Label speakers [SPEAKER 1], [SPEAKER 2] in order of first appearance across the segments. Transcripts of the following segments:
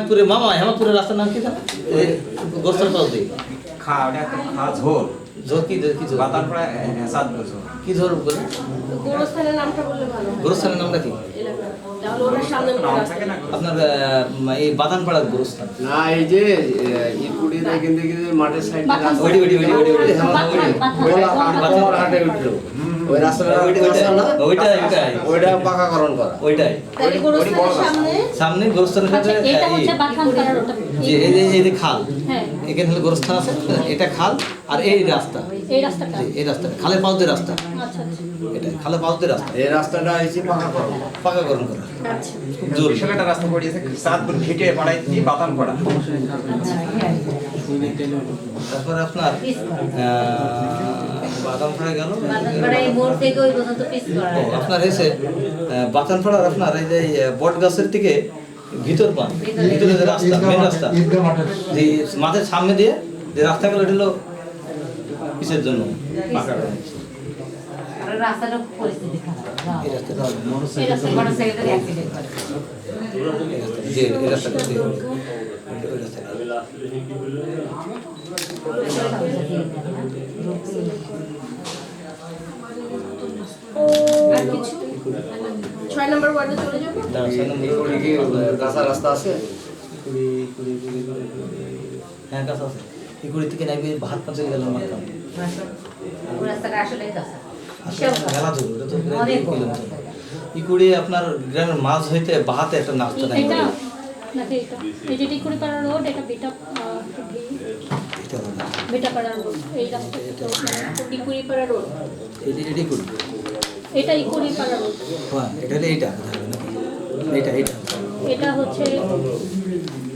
[SPEAKER 1] पूरे मामा हेमतपुरे रास्ता नाम की था गोरस्तान पास दे
[SPEAKER 2] खा झोल
[SPEAKER 1] झोर की झोर
[SPEAKER 2] বাতান পড়া সাত বছর
[SPEAKER 1] की झोर बोले
[SPEAKER 3] গোরস্থানের নামটা বললে ভালো হয়।
[SPEAKER 1] গোরস্তানের নামটা কি
[SPEAKER 3] তাহলে ওরা সামনে
[SPEAKER 2] নাম থাকে না
[SPEAKER 1] আপনার এই বাদানপাড়া গোরস্তান
[SPEAKER 4] না এই যে ইটকুড়ি থেকে মাঠের সাইডে রাস্তা
[SPEAKER 1] ওইটি ওইটি ওইটি ওইটি ওইটি
[SPEAKER 4] হাটে উঠলো ওই রাস্তাটা ওইটা পাকাকরণ করা
[SPEAKER 1] ওইটাই
[SPEAKER 3] তাহলে গোরস্থানের সামনে
[SPEAKER 1] সামনে গোরস্তানের সাথে
[SPEAKER 5] আচ্ছা এটা হচ্ছে বাথানপাড়ার ওটা
[SPEAKER 1] যে এই যে খাল
[SPEAKER 5] হ্যাঁ
[SPEAKER 1] এখানে হলো গোরস্থান আছে এটা খাল আর এই রাস্তা
[SPEAKER 5] এই রাস্তাটা
[SPEAKER 1] এই রাস্তা খালের পাশ দিয়ে রাস্তা
[SPEAKER 5] আচ্ছা আচ্ছা
[SPEAKER 1] এটা খালের পাশ দিয়ে রাস্তা
[SPEAKER 4] এই রাস্তাটা হচ্ছে পাকাকরণ
[SPEAKER 1] পাকাকরণ করা
[SPEAKER 3] আচ্ছা
[SPEAKER 1] খুব জোর
[SPEAKER 2] বিশাল একটা রাস্তা পড়িয়েছে সাতপুর ঘেটে পাড়াই দিয়ে বাতান পড়া
[SPEAKER 1] তারপরে আপনার বাদামপাড়া গেল
[SPEAKER 6] বাদামপাড়ায় মোড় থেকে ওই পর্যন্ত পিস করা
[SPEAKER 1] ও, আপনার এসে বাতানপাড়ার আপনার এই যে বট গাছের থেকে ভিতর পান ভিতরে যে রাস্তা মেন রাস্তা যে মাঠের সামনে দিয়ে যে রাস্তা গেল এটা হলো কিসের জন্য পাকা করা।
[SPEAKER 6] আর রাস্তাটা খুব পরিস্থিতি খারাপ
[SPEAKER 1] এই রাস্তাটা
[SPEAKER 6] এই রাস্তা বড় সেক্রেটারি অ্যাক্সিডেন্ট করে
[SPEAKER 1] যে এই রাস্তাটা যে ওই রাস্তাটা
[SPEAKER 3] আর কিছু 6 নম্বর ওয়ার্ডে চলে যাব
[SPEAKER 4] ইটকুড়ি কি কাঁচা রাস্তা আছে
[SPEAKER 1] হ্যাঁ কাছে আছে এই কুড়ি থেকে নাইবে ভাত পাঁচে গেল মারতাম
[SPEAKER 6] ওই রাস্তাটা আসলেই কাছে
[SPEAKER 1] মেলা দূর এটা তো প্রায়
[SPEAKER 6] অনেক
[SPEAKER 1] 2 কিলোমিটার ইকুড়ি আপনার গ্রামের মাছ হইতে বাহাতে একটা নাস্তা নাই
[SPEAKER 5] এটা নাকি এটা এই যে টিকুড়িপাড়া রোড এটা বেটাপাড়া রোড এই রাস্তাটা
[SPEAKER 3] টিকুরিপাড়া রোড
[SPEAKER 1] এটি কুড়ি
[SPEAKER 5] এটা ইকুড়িপাড়া রোড
[SPEAKER 1] হ্যাঁ এটা হলে এইটা এইটা এইটা
[SPEAKER 5] এটা হচ্ছে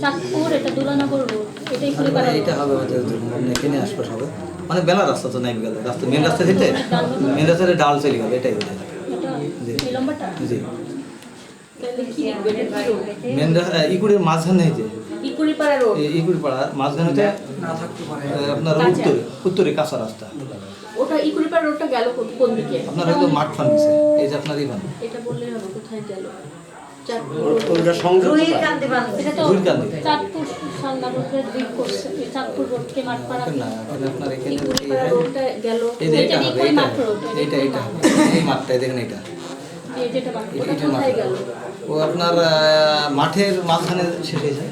[SPEAKER 5] চাঁদপুর এটা দুলানগর রোড এটা ইকুড়িপাড়া রোড
[SPEAKER 1] এইটা হবে মানে এখানে আশপাশ হবে মানে বেলা রাস্তা তো নাই গেল রাস্তা মেন রাস্তা থেকে মেন রাস্তাতে ডাল চলে গেল এটাই বোধ
[SPEAKER 5] এটা এই লম্বাটা
[SPEAKER 1] জি
[SPEAKER 3] তাহলে কি লিখবে এটা কি রোড
[SPEAKER 1] মেন রাস্তা ইকুড়ির মাঝখানে হইতে
[SPEAKER 3] টিকুরিপাড়া রোড
[SPEAKER 1] ইকুড়ি পাড়ার মাঝখানেতে আপনার উত্তরে কাঁচা রাস্তা
[SPEAKER 3] ওটা ইকুরিপাড়া রোডটা গেল কোন দিকে
[SPEAKER 1] আপনার হয়তো মাঠ ফান দিছে এই যে আপনার ইভান
[SPEAKER 3] এটা বললে হবে কোথায় গেল চাঁদপুর
[SPEAKER 4] ওইটা সংযোগ
[SPEAKER 6] রুইর
[SPEAKER 4] কোথায়?
[SPEAKER 6] কান্দি বাঁধ
[SPEAKER 5] এটা তো
[SPEAKER 1] দুর্গান্দি।
[SPEAKER 5] চাঁদপুর সালনা রোডের দিক করছে এই চাঁদপুর রোডকে মাঠপাড়া
[SPEAKER 1] না এখানে আপনার এখানে
[SPEAKER 3] টিকুরিপাড়া রোডটা গেল
[SPEAKER 1] এই যে এটা
[SPEAKER 5] এটা
[SPEAKER 1] হবে
[SPEAKER 5] ইকুড়ি
[SPEAKER 1] এটা
[SPEAKER 5] মাঠ রোড,
[SPEAKER 1] এটা এটা এই মাঠটা দেখেন এটা
[SPEAKER 5] এই যেটা মাঠ
[SPEAKER 3] ওটা
[SPEAKER 1] এটা মাঠ
[SPEAKER 3] কোথায় গেল
[SPEAKER 1] ও আপনার মাঠের মাঝখানে শেষ হয়েছে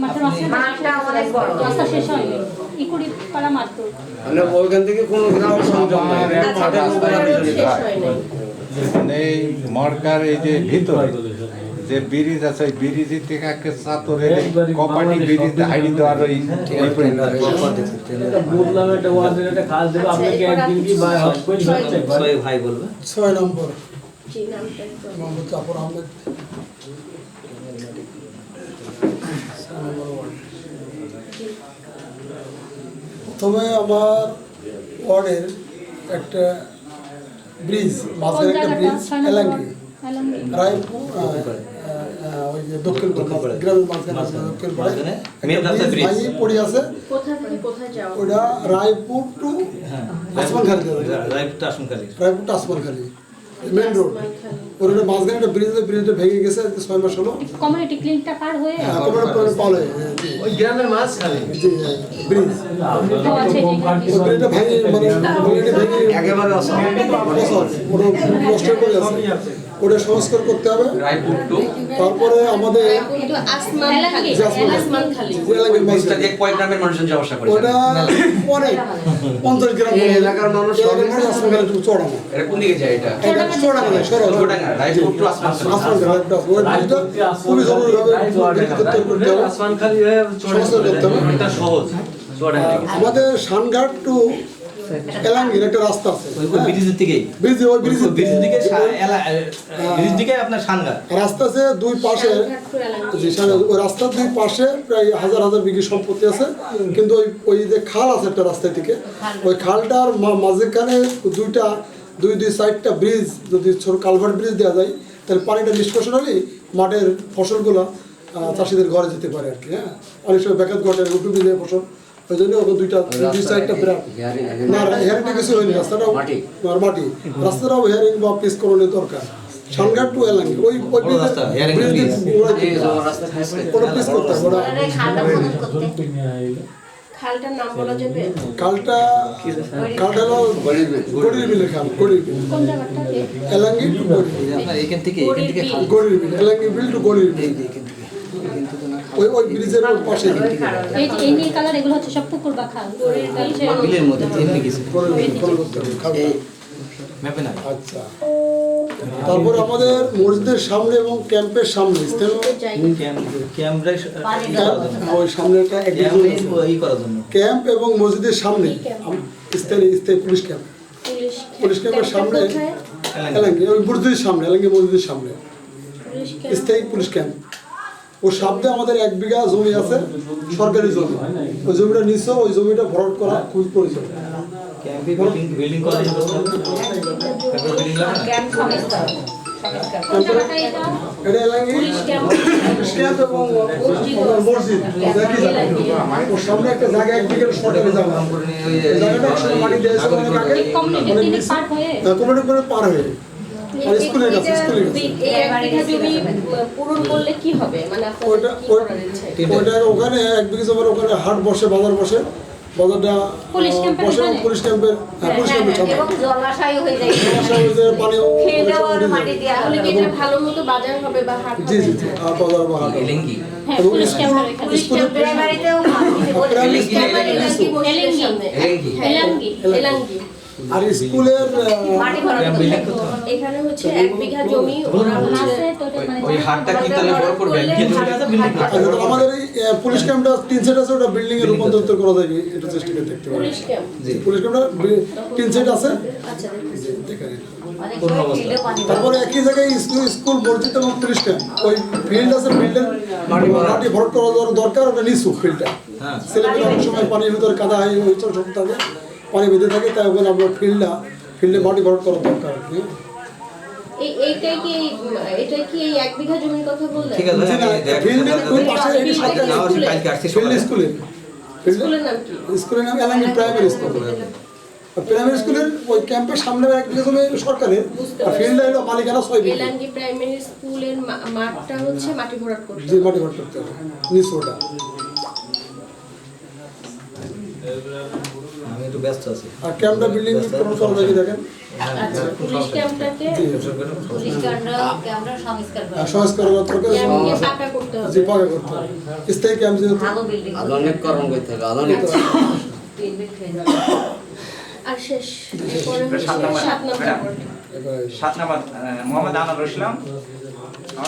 [SPEAKER 5] মাঠের মাঝখানে
[SPEAKER 6] মাঠটা অনেক বড়
[SPEAKER 5] রাস্তা শেষ হয়নি ইকুড়িপাড়া মাঠ রোড
[SPEAKER 4] মানে ওইখান থেকে কোনো গ্রামের সংযোগ নাই মাঠের উপরে
[SPEAKER 3] রোড
[SPEAKER 4] চলে
[SPEAKER 3] শেষ
[SPEAKER 4] যায়
[SPEAKER 3] হয় নাই
[SPEAKER 7] এই মরকার এই যে ভিতর যে ব্রিজ আছে ওই ব্রিজের থেকে একটা চাতরের কপাটি ব্রিজ হাইডি দেওয়ার ওই
[SPEAKER 8] বুঝলাম এটা ওয়ার্ডের একটা কাজ দেবো আপনাকে একদিন কি ভাই হসপিটাল হচ্ছে
[SPEAKER 1] সবাই ভাই বলবে
[SPEAKER 9] 6 নম্বর
[SPEAKER 3] জি নামটা একটু
[SPEAKER 9] মোহাম্মদ জাফর আহমেদ প্রথমে আমার ওয়ার্ডের একটা ব্রিজ মাঝখানে একটা ব্রিজ এলাঙ্গি রায়পুর ওই যে দক্ষিণ গ্রামের মাঝখানে আছে, দক্ষিণ পাড়ায়
[SPEAKER 1] মাঝখানে
[SPEAKER 9] একটা
[SPEAKER 1] মেন রাস্তা
[SPEAKER 9] ব্রিজ
[SPEAKER 1] ব্রিজ।
[SPEAKER 9] ভাঙি পড়ে আছে
[SPEAKER 3] কোথা থেকে কোথায় যাওয়া
[SPEAKER 9] ওটা রায়পুর টু
[SPEAKER 1] হ্যাঁ
[SPEAKER 9] আসমানখালি
[SPEAKER 1] রায়পুরটা আসনকালী
[SPEAKER 9] রায়পুর টু আসমানখালি মেন রোড ওর ওটা মাঝখানে একটা ব্রিজটা ভেঙে গেছে আজকে 6 মাস হলো
[SPEAKER 5] কমিউনিটি ক্লিনিকটা পার হয়ে
[SPEAKER 9] পালে
[SPEAKER 8] ওই গ্রামের মাঝখানে
[SPEAKER 9] জি ব্রিজ
[SPEAKER 5] ও আছে
[SPEAKER 9] ওই ব্রিজটা ভেঙে মানে অলরেডি ভেঙে
[SPEAKER 4] একেবারে অসম্ভব
[SPEAKER 9] ওটা নষ্ট করে আছে ওটা সংস্কার করতে হবে
[SPEAKER 2] রায়পুর টু
[SPEAKER 9] তারপরে আমাদের
[SPEAKER 3] কিন্তু আসমান খালি আসমান খালি
[SPEAKER 9] ওটা
[SPEAKER 2] কয়েক গ্রামের মানুষজন যাওয়া আসা করে
[SPEAKER 9] অনেক 50 গ্রাম
[SPEAKER 4] এই এলাকার মানুষ
[SPEAKER 9] এলাকার মানুষ আসমানখালি একটু চড়া না
[SPEAKER 2] এটা কোন দিকে যায় এটা
[SPEAKER 9] চড়া না সরল
[SPEAKER 2] চুয়াডাঙ্গা রায়পুর টু আসমান
[SPEAKER 9] আসমানখালি ওই ব্রিজটা খুবই জরুরিভাবে করতে হবে
[SPEAKER 8] আসমান খালি হয়ে
[SPEAKER 9] সংস্কার করতে হবে
[SPEAKER 8] এটা সহজ
[SPEAKER 9] আমাদের শানঘাট টু এলাঙ্গির একটা রাস্তা আছে
[SPEAKER 1] ওই ব্রিজের দিকেই
[SPEAKER 9] ব্রিজ ওই ব্রিজের
[SPEAKER 1] ব্রিজের দিকে ব্রিজ দিকে আপনার সানগা
[SPEAKER 9] রাস্তা আছে দুই পাশে জি, ওই রাস্তার দুই পাশে প্রায় হাজার হাজার বিঘি সম্পত্তি আছে কিন্তু ওই যে খাল আছে একটা রাস্তা থেকে ওই খালটার মাঝখানে দুই সাইডটা ব্রিজ যদি ছোট কালভার্ট ব্রিজ দেওয়া যায় তাহলে পানিটা নিষ্কাশন হলে মাঠের ফসলগুলো চাষিদের ঘরে যেতে পারে আর কি। হ্যাঁ অনেক সময় ব্যাঘাত ঘটে ডুবি যায় ফসল ওই জন্য ওখানে দুই সাইডটা বিরাট না হেয়ারিংটা কিছু হয়নি রাস্তাটাও মাটি রাস্তাটাও হেয়ারিং বা পিস করণের দরকার সানঘাট টু এলাঙ্গি ওই ওই
[SPEAKER 1] বড় রাস্তা, এলাঙ্গি
[SPEAKER 9] ব্রিজ
[SPEAKER 1] ব্রিজ।
[SPEAKER 9] ওটা পিস করতে হবে ওটা
[SPEAKER 6] ওনারা এই খালটা খনন করতে
[SPEAKER 3] খালটার নাম বলা যাবে?
[SPEAKER 9] খালটা হলো গড়ির বিলের খাল গড়ির বিল
[SPEAKER 5] কোন জায়গাটা কি?
[SPEAKER 9] এলাঙ্গি টু গড়ির বিল।
[SPEAKER 1] এই যে আপনার এখান থেকে খাল
[SPEAKER 9] গড়ির বিল এলাঙ্গি বিল টু গড়ির বিল
[SPEAKER 1] এখান থেকে কিন্তু তো না খাল
[SPEAKER 9] ওই ওই ব্রিজের পাশে
[SPEAKER 6] ওই খাল
[SPEAKER 5] এই যে এই নীল কালার এগুলো হচ্ছে সব পুকুর বা খাল
[SPEAKER 1] বিলের মধ্যে এমনি কিছু
[SPEAKER 9] গড়ির বিল ফলো করতে হবে খালটা।
[SPEAKER 1] এই ম্যাপে না
[SPEAKER 9] আচ্ছা তারপর আমাদের মসজিদের সামনে এবং ক্যাম্পের সামনে
[SPEAKER 1] ক্যামেরায়
[SPEAKER 9] ওই সামনে একটা
[SPEAKER 1] এই করার জন্য
[SPEAKER 9] ক্যাম্প এবং মসজিদের সামনে স্থায়ী স্থায়ী পুলিশ ক্যাম্প পুলিশ ক্যাম্পের সামনে এলাঙ্গি ওই মসজিদের সামনে এলাঙ্গি মসজিদের সামনে স্থায়ী পুলিশ ক্যাম্প ও সামনে আমাদের 1 বিঘা জমি আছে সরকারি জমি ওই জমিটা নিচে ওই জমিটা ভরাট করা খুব প্রয়োজন
[SPEAKER 1] ক্যাম্পে বিল্ডিং করার ব্যবস্থা হবে তারপর বিল্ডিং লাগে না
[SPEAKER 6] ক্যাম্প সমিতি
[SPEAKER 5] কোন জায়গাটা এটা?
[SPEAKER 9] এটা এলাঙ্গি পুলিশ ক্যাম্প এবং মসজিদ একই জায়গা ওর সামনে একটা জায়গা 1 বিঘা সরকারি জায়গা
[SPEAKER 1] ওই
[SPEAKER 9] এই জায়গাটা একসময় মাটি দিয়েছে অনেক আগে
[SPEAKER 5] এই কমিউনিটি ক্লিনিক পার হয়ে
[SPEAKER 9] কমিটি করে পার হয়ে আর স্কুলের কাছে স্কুলের কাছে
[SPEAKER 3] এই 1 বিঘা জমি পূরণ করলে কি হবে? মানে আপনাদের
[SPEAKER 9] ওইটা
[SPEAKER 3] কি করার ইচ্ছে?
[SPEAKER 9] ওইটার ওখানে 1 বিঘা জমির ওখানে হাট বসে বাজার বসে বাজারটা
[SPEAKER 5] পুলিশ ক্যাম্পের
[SPEAKER 9] বসে
[SPEAKER 5] ওখানে?
[SPEAKER 9] পুলিশ ক্যাম্পের পুলিশ ক্যাম্পের সামনে
[SPEAKER 6] এবং জলাশয় হয়ে যায়
[SPEAKER 9] পানি
[SPEAKER 6] খেয়ে দেওয়ার মাটি দেওয়া
[SPEAKER 3] তাহলে কি এটা ভালো মতো বাজার হবে বা হাট
[SPEAKER 9] জি
[SPEAKER 3] হবে?
[SPEAKER 9] জি জি আর বাজার বা হাট
[SPEAKER 1] এলেঙ্গি
[SPEAKER 5] হ্যাঁ পুলিশ ক্যাম্পের এখানে
[SPEAKER 3] পুলিশ ক্যাম্পের
[SPEAKER 6] প্রাইমারিতেও
[SPEAKER 9] প্রাইমারি
[SPEAKER 3] এলাঙ্গি মসজিদের সামনে।
[SPEAKER 1] এলেঙ্গি
[SPEAKER 3] হ্যাঁ,
[SPEAKER 5] এলাঙ্গি।
[SPEAKER 3] এলাঙ্গি।
[SPEAKER 9] আর স্কুলের
[SPEAKER 6] মাটি ভরাট
[SPEAKER 1] ক্যাম্প বিল্ডিং করতে হবে
[SPEAKER 3] এখানে হচ্ছে 1 বিঘা জমি ওরা হচ্ছে
[SPEAKER 5] আছে তো এটা মানে
[SPEAKER 2] ওই হাটটা কি তাহলে বড় করবে
[SPEAKER 9] আমাদের এই পুলিশ ক্যাম্পটা 3 সেট আছে ওটা বিল্ডিং এ রূপান্তরিত করা যাবে এটা চেষ্টা করে দেখতে হবে
[SPEAKER 3] পুলিশ ক্যাম্প।
[SPEAKER 9] পুলিশ ক্যাম্পটা 3 সেট আছে
[SPEAKER 3] আচ্ছা দেখতেছি।
[SPEAKER 9] দেখেন
[SPEAKER 6] অনেক সময় ছিল পানি
[SPEAKER 9] তারপরে একই জায়গায় স্কুল মসজিদ এবং পুলিশ ক্যাম্প ওই ফিল্ড আছে ফিল্ডের মাটি ভরাট করা দরকার ওটা নিচু ফিল্ডটা
[SPEAKER 1] হ্যাঁ
[SPEAKER 9] ছেলেমেয়েরা অনেক সময় পানির ভিতরে কাদা হয় ওই সব থাকে পানি বেঁধে থাকে তাই ওখানে আমরা ফিল্ডে মাটি ভরাট করা দরকার আর কি।
[SPEAKER 3] এইটাই কি এই 1 বিঘা জমির কথা বললেন?
[SPEAKER 1] ঠিক আছে ভাই, আমি
[SPEAKER 9] ফিল্ডের ওই পাশে এই সরকারি
[SPEAKER 1] কালকে আসছি
[SPEAKER 9] ফিল্ড স্কুলের
[SPEAKER 3] স্কুলের নাম কি?
[SPEAKER 9] স্কুলের নাম এলাঙ্গি প্রাইমারি স্কুল প্রাইমারি স্কুলের ওই ক্যাম্পের সামনে 1 বিঘা জমি সরকারের আর ফিল্ডে হলো মালিকানা 6 বিঘা
[SPEAKER 3] এলাঙ্গি প্রাইমারি স্কুলের মাঠটা হচ্ছে মাটি ভরাট করতে
[SPEAKER 9] যে মাটি ভরাট করতে হবে নিচু ওটা
[SPEAKER 1] আমি একটু ব্যস্ত আছি
[SPEAKER 9] আর ক্যাম্পটা বিল্ডিং করা যাবে দেখেন
[SPEAKER 3] আচ্ছা পুলিশ ক্যাম্পটাকে
[SPEAKER 6] পুলিশ ক্যামেরা সংস্কার করা
[SPEAKER 9] সংস্কার করতে হবে
[SPEAKER 3] ক্যাম্পকে পাকা করতে হবে।
[SPEAKER 9] যে পাকা করতে হবে স্থায়ী ক্যাম্প যেহেতু
[SPEAKER 6] ভালো বিল্ডিং
[SPEAKER 4] আধুনিকরণ করতে হবে আধুনিক
[SPEAKER 3] আর শেষ এরপরে হচ্ছে 7 নম্বর
[SPEAKER 2] 7 নম্বর মোহাম্মদ আনোয়ার ইসলাম